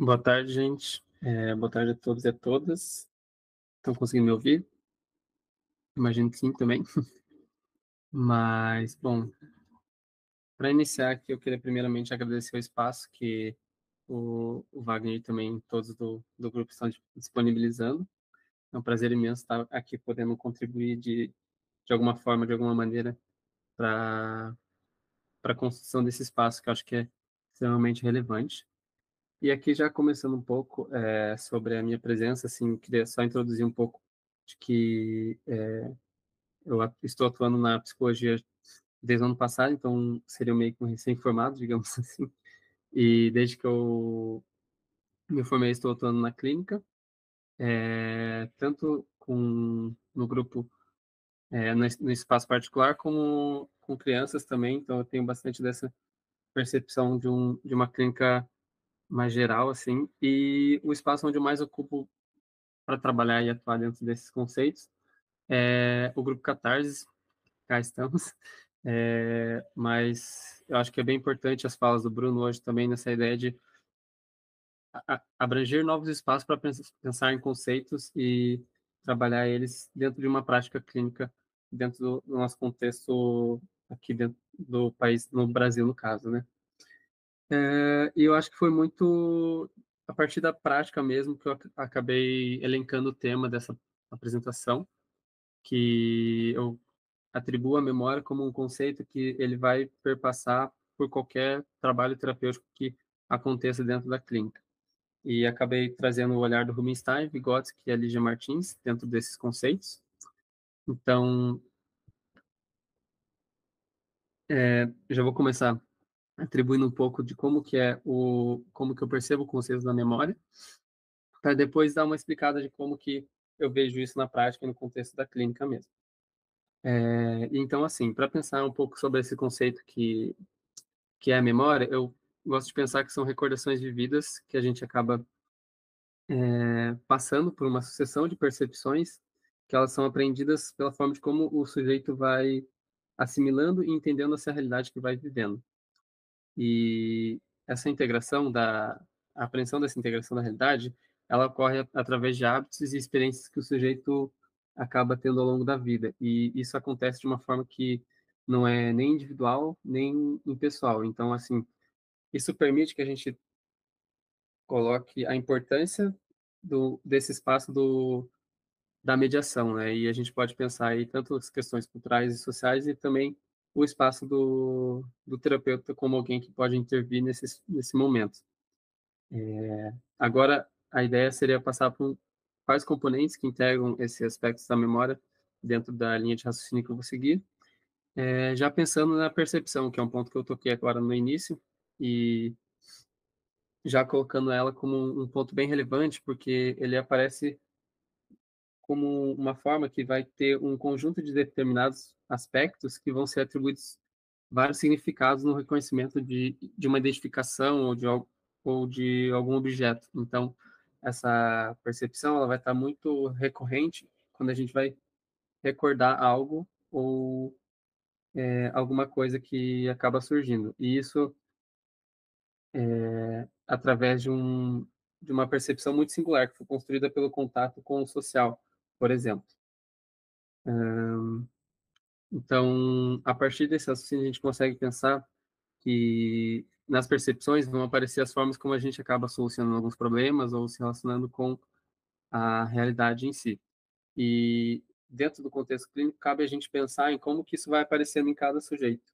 Boa tarde, gente. Boa tarde a todos e a todas. Estão conseguindo me ouvir? Imagino que sim também. Mas, bom, para iniciar aqui, eu queria primeiramente agradecer o espaço que o Wagner e também todos do grupo estão disponibilizando. É um prazer imenso estar aqui podendo contribuir de alguma forma, de alguma maneira, para a construção desse espaço que eu acho que é extremamente relevante. E aqui já começando um pouco sobre a minha presença, assim, queria só introduzir um pouco de que eu estou atuando na psicologia desde o ano passado, então seria meio que um recém-formado, digamos assim. E desde que eu me formei, estou atuando na clínica, tanto no grupo, no espaço particular, como com crianças também. Então eu tenho bastante dessa percepção de uma clínica mais geral, assim. E o espaço onde eu mais ocupo para trabalhar e atuar dentro desses conceitos é o grupo Catarse. Cá estamos. Mas eu acho que é bem importante as falas do Bruno hoje também nessa ideia de abranger novos espaços para pensar em conceitos e trabalhar eles dentro de uma prática clínica dentro do nosso contexto aqui dentro do país, no Brasil, no caso, né? E eu acho que foi muito a partir da prática mesmo que eu acabei elencando o tema dessa apresentação, que eu atribuo a memória como um conceito que ele vai perpassar por qualquer trabalho terapêutico que aconteça dentro da clínica. E acabei trazendo o olhar do Rubinstein, Vygotsky e a Lígia Martins dentro desses conceitos. Então, já vou começar atribuindo um pouco de como que eu percebo o conceito da memória, para depois dar uma explicada de como que eu vejo isso na prática e no contexto da clínica mesmo. Então, assim, para pensar um pouco sobre esse conceito que é a memória, eu gosto de pensar que são recordações vividas que a gente acaba passando por uma sucessão de percepções que elas são aprendidas pela forma de como o sujeito vai assimilando e entendendo essa realidade que vai vivendo. E essa integração a apreensão dessa integração da realidade, ela ocorre através de hábitos e experiências que o sujeito acaba tendo ao longo da vida. E isso acontece de uma forma que não é nem individual, nem impessoal. Então, assim, isso permite que a gente coloque a importância desse espaço da mediação, né? E a gente pode pensar aí tanto as questões culturais e sociais e também o espaço do terapeuta como alguém que pode intervir nesse momento. Agora, a ideia seria passar por quais componentes que integram esses aspectos da memória dentro da linha de raciocínio que eu vou seguir, já pensando na percepção, que é um ponto que eu toquei agora no início, e já colocando ela como um ponto bem relevante, porque ele aparece como uma forma que vai ter um conjunto de determinados aspectos que vão ser atribuídos vários significados no reconhecimento de uma identificação ou de algum objeto. Então, essa percepção ela vai estar muito recorrente quando a gente vai recordar algo ou alguma coisa que acaba surgindo. E isso através de uma percepção muito singular, que foi construída pelo contato com o social, por exemplo. Então, a partir desse raciocínio, a gente consegue pensar que nas percepções vão aparecer as formas como a gente acaba solucionando alguns problemas ou se relacionando com a realidade em si. E dentro do contexto clínico, cabe a gente pensar em como que isso vai aparecendo em cada sujeito.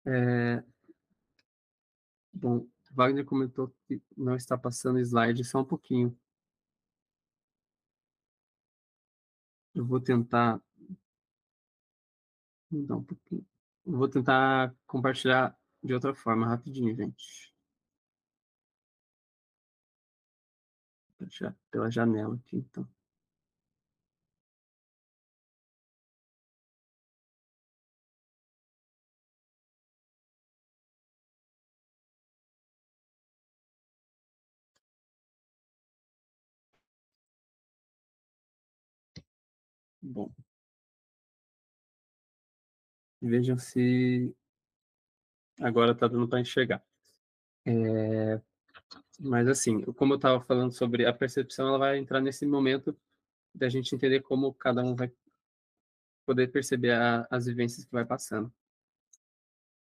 É, bom, Wagner comentou que não está passando slide, só um pouquinho. Eu vou tentar mudar um pouquinho. Eu vou tentar compartilhar de outra forma, rapidinho, gente. Compartilhar pela janela aqui, então. Bom, vejam se agora está dando para enxergar. Mas assim, como eu estava falando sobre a percepção, ela vai entrar nesse momento da gente entender como cada um vai poder perceber as vivências que vai passando.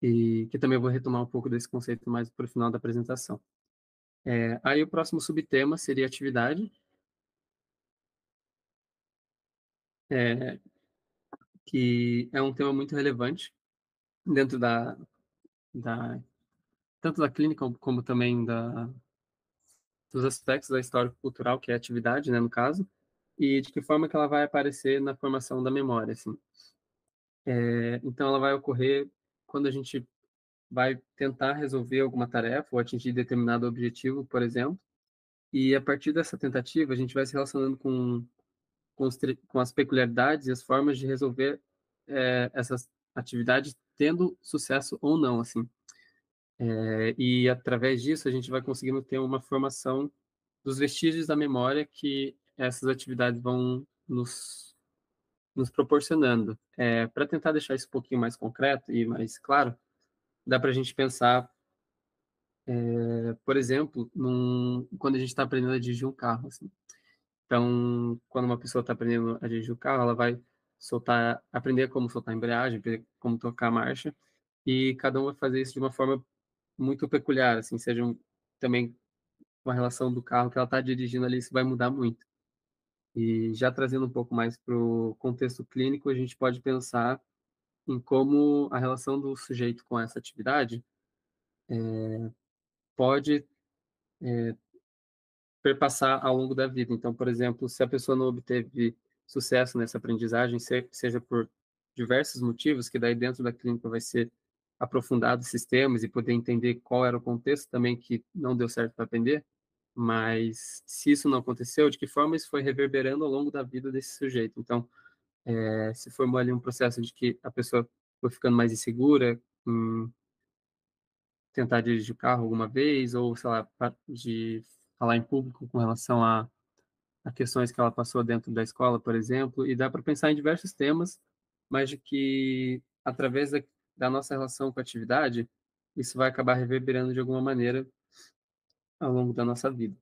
E que também eu vou retomar um pouco desse conceito mais para o final da apresentação. Aí o próximo subtema seria atividade, é, que é um tema muito relevante dentro da tanto da clínica como também dos aspectos da história cultural, que é a atividade, né, no caso, e de que forma que ela vai aparecer na formação da memória, assim. Então ela vai ocorrer quando a gente vai tentar resolver alguma tarefa ou atingir determinado objetivo, por exemplo, e a partir dessa tentativa a gente vai se relacionando com as peculiaridades e as formas de resolver, essas atividades, tendo sucesso ou não, assim. E através disso a gente vai conseguindo ter uma formação dos vestígios da memória que essas atividades vão nos proporcionando. Para tentar deixar isso um pouquinho mais concreto e mais claro, dá para a gente pensar, por exemplo, quando a gente está aprendendo a dirigir um carro, assim. Então, quando uma pessoa está aprendendo a dirigir o carro, ela vai aprender como soltar a embreagem, aprender como tocar a marcha, e cada um vai fazer isso de uma forma muito peculiar, assim, também com a relação do carro que ela está dirigindo ali, isso vai mudar muito. E já trazendo um pouco mais para o contexto clínico, a gente pode pensar em como a relação do sujeito com essa atividade pode perpassar ao longo da vida. Então, por exemplo, se a pessoa não obteve sucesso nessa aprendizagem, seja por diversos motivos, que daí dentro da clínica vai ser aprofundado esses temas e poder entender qual era o contexto também que não deu certo para aprender, mas se isso não aconteceu, de que forma isso foi reverberando ao longo da vida desse sujeito. Então, se formou ali um processo de que a pessoa foi ficando mais insegura em tentar dirigir o carro alguma vez, ou, sei lá, de falar em público com relação a questões que ela passou dentro da escola, por exemplo, e dá para pensar em diversos temas, mas de que, através da nossa relação com a atividade, isso vai acabar reverberando de alguma maneira ao longo da nossa vida.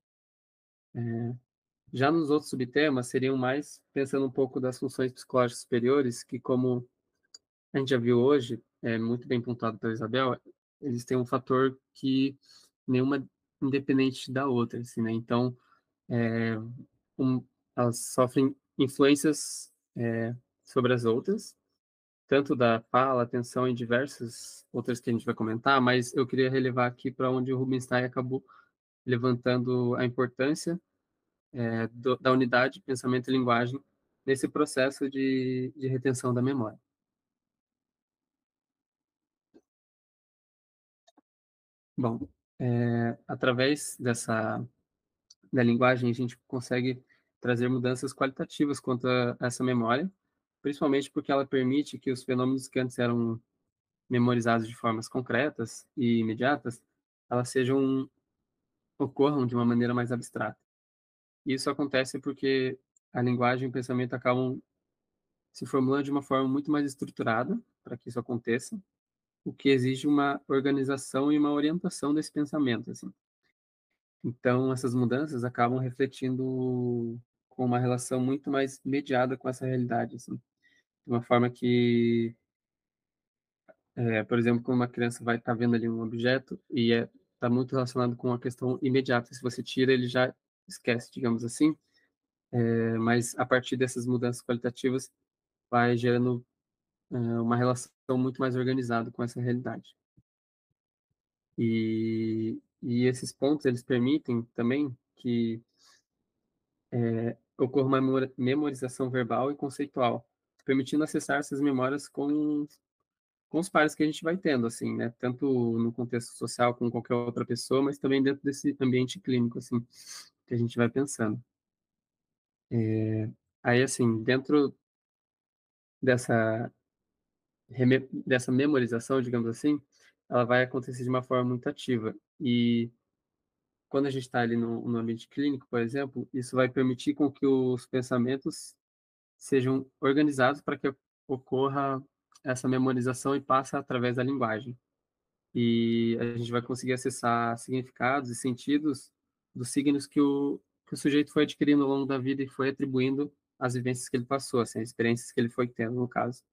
Já nos outros subtemas, seriam mais pensando um pouco das funções psicológicas superiores, que, como a gente já viu hoje, é muito bem pontuado pela Isabel, eles têm um fator que nenhuma independente da outra, assim, né? Então, é, um, elas sofrem influências sobre as outras, tanto da fala, atenção e diversas outras que a gente vai comentar, mas eu queria relevar aqui para onde o Rubinstein acabou levantando a importância da unidade, pensamento e linguagem nesse processo de retenção da memória. Bom, através da linguagem, a gente consegue trazer mudanças qualitativas quanto a essa memória, principalmente porque ela permite que os fenômenos que antes eram memorizados de formas concretas e imediatas, elas ocorram de uma maneira mais abstrata. Isso acontece porque a linguagem e o pensamento acabam se formulando de uma forma muito mais estruturada para que isso aconteça, o que exige uma organização e uma orientação desse pensamento, assim. Então, essas mudanças acabam refletindo com uma relação muito mais mediada com essa realidade, assim, de uma forma que, por exemplo, quando uma criança vai estar vendo ali um objeto e está muito relacionado com a questão imediata, se você tira, ele já esquece, digamos assim, mas a partir dessas mudanças qualitativas vai gerando uma relação muito mais organizada com essa realidade. E esses pontos, eles permitem também que ocorra uma memorização verbal e conceitual, permitindo acessar essas memórias com os pares que a gente vai tendo, assim, né? Tanto no contexto social com qualquer outra pessoa, mas também dentro desse ambiente clínico, assim, que a gente vai pensando. Aí, assim, dentro dessa, dessa memorização, digamos assim, ela vai acontecer de uma forma muito ativa. E quando a gente está ali no ambiente clínico, por exemplo, isso vai permitir com que os pensamentos sejam organizados para que ocorra essa memorização e passa através da linguagem. e a gente vai conseguir acessar significados e sentidos dos signos que o sujeito foi adquirindo ao longo da vida e foi atribuindo às vivências que ele passou, assim, às experiências que ele foi tendo, no caso.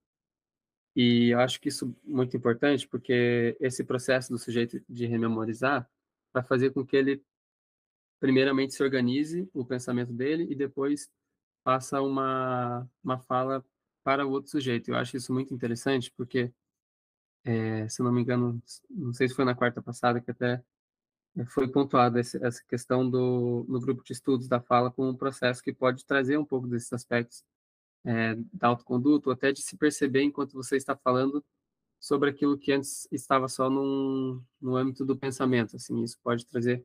E eu acho que isso é muito importante, porque esse processo do sujeito de rememorizar vai fazer com que ele, primeiramente, se organize o pensamento dele e depois faça uma fala para o outro sujeito. Eu acho isso muito interessante, porque, se eu não me engano, não sei se foi na quarta passada que até foi pontuada essa questão no grupo de estudos da fala como um processo que pode trazer um pouco desses aspectos, da autoconduta, ou até de se perceber enquanto você está falando sobre aquilo que antes estava só no âmbito do pensamento, assim, isso pode trazer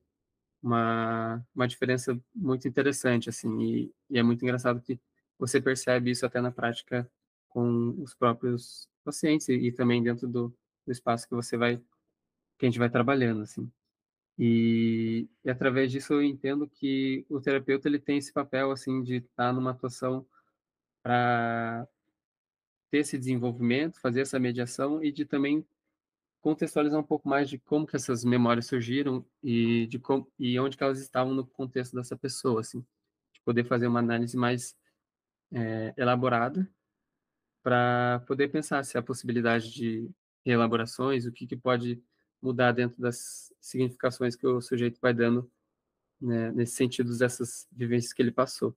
uma diferença muito interessante, assim, e é muito engraçado que você percebe isso até na prática com os próprios pacientes e também dentro do espaço que a gente vai trabalhando, assim. E através disso eu entendo que o terapeuta ele tem esse papel, assim, de estar numa atuação para ter esse desenvolvimento, fazer essa mediação e de também contextualizar um pouco mais de como que essas memórias surgiram e de como e onde que elas estavam no contexto dessa pessoa, assim. De poder fazer uma análise mais, elaborada para poder pensar se há possibilidade de reelaborações, o que que pode mudar dentro das significações que o sujeito vai dando, né, nesse sentido dessas vivências que ele passou.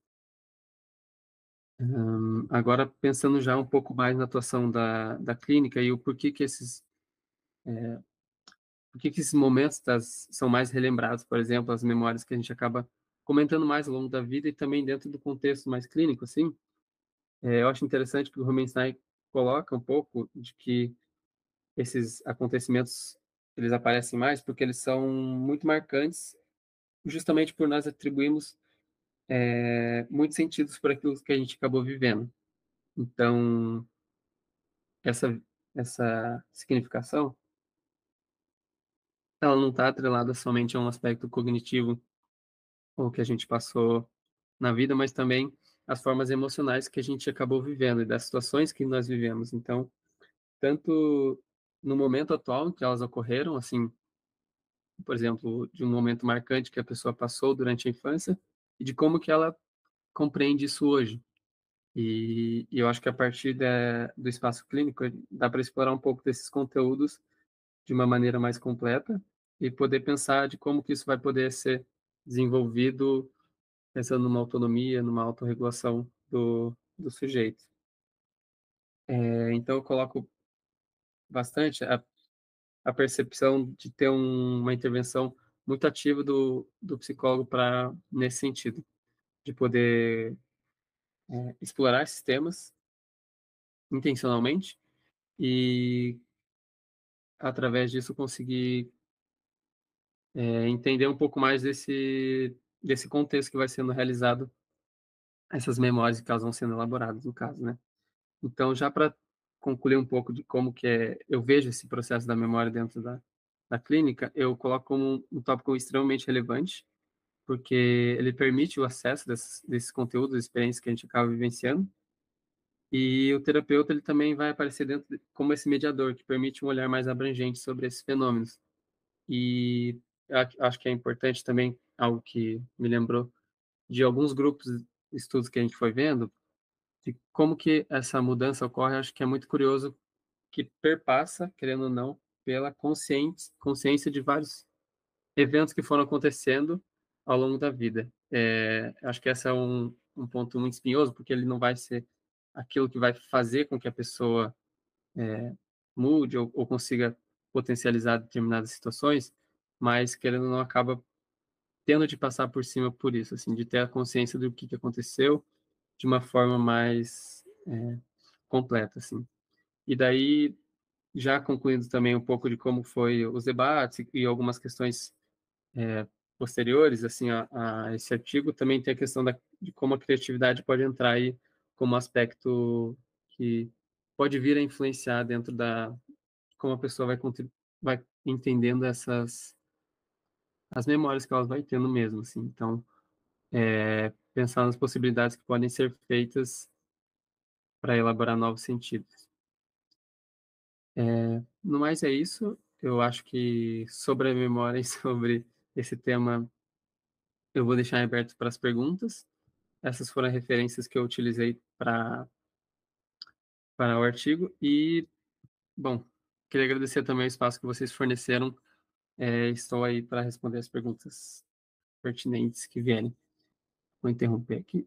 Agora pensando já um pouco mais na atuação da clínica e o porquê que esses momentos são mais relembrados, por exemplo, as memórias que a gente acaba comentando mais ao longo da vida e também dentro do contexto mais clínico, assim, eu acho interessante que o Rumenstein coloca um pouco de que esses acontecimentos, eles aparecem mais porque eles são muito marcantes, justamente por nós atribuirmos, muitos sentidos por aquilo que a gente acabou vivendo. Então, essa essa significação, ela não está atrelada somente a um aspecto cognitivo ou que a gente passou na vida, mas também as formas emocionais que a gente acabou vivendo e das situações que nós vivemos. Então, tanto no momento atual em que elas ocorreram, assim, por exemplo, de um momento marcante que a pessoa passou durante a infância e de como que ela compreende isso hoje. E eu acho que a partir do espaço clínico dá para explorar um pouco desses conteúdos de uma maneira mais completa e poder pensar de como que isso vai poder ser desenvolvido pensando numa autonomia, numa autorregulação do sujeito. Então eu coloco bastante a percepção de ter uma intervenção muito ativa do psicólogo para nesse sentido, de poder, explorar esses temas intencionalmente e, através disso, conseguir, entender um pouco mais desse contexto que vai sendo realizado essas memórias que elas vão sendo elaboradas, no caso, né. Então, já para concluir um pouco de como que eu vejo esse processo da memória dentro da clínica, eu coloco como um tópico extremamente relevante, porque ele permite o acesso desses conteúdos, experiências que a gente acaba vivenciando, e o terapeuta ele também vai aparecer como esse mediador, que permite um olhar mais abrangente sobre esses fenômenos. E acho que é importante também, algo que me lembrou de alguns grupos, estudos que a gente foi vendo, de como que essa mudança ocorre, acho que é muito curioso que perpassa, querendo ou não, pela consciência de vários eventos que foram acontecendo ao longo da vida. Acho que esse é um ponto muito espinhoso, porque ele não vai ser aquilo que vai fazer com que a pessoa, mude ou consiga potencializar determinadas situações, mas querendo ou não acaba tendo de passar por cima por isso, assim, de ter a consciência do que aconteceu de uma forma mais, completa, assim. E daí já concluindo também um pouco de como foi os debates e algumas questões, posteriores, assim, a esse artigo, também tem a questão de como a criatividade pode entrar aí como aspecto que pode vir a influenciar dentro como a pessoa vai entendendo as memórias que elas vai tendo mesmo, assim. Então, pensar nas possibilidades que podem ser feitas para elaborar novos sentidos. No mais é isso. eu acho que sobre a memória e sobre esse tema, eu vou deixar em aberto para as perguntas. Essas foram as referências que eu utilizei para o artigo e, bom, queria agradecer também o espaço que vocês forneceram. Estou aí para responder as perguntas pertinentes que vierem. Vou interromper aqui.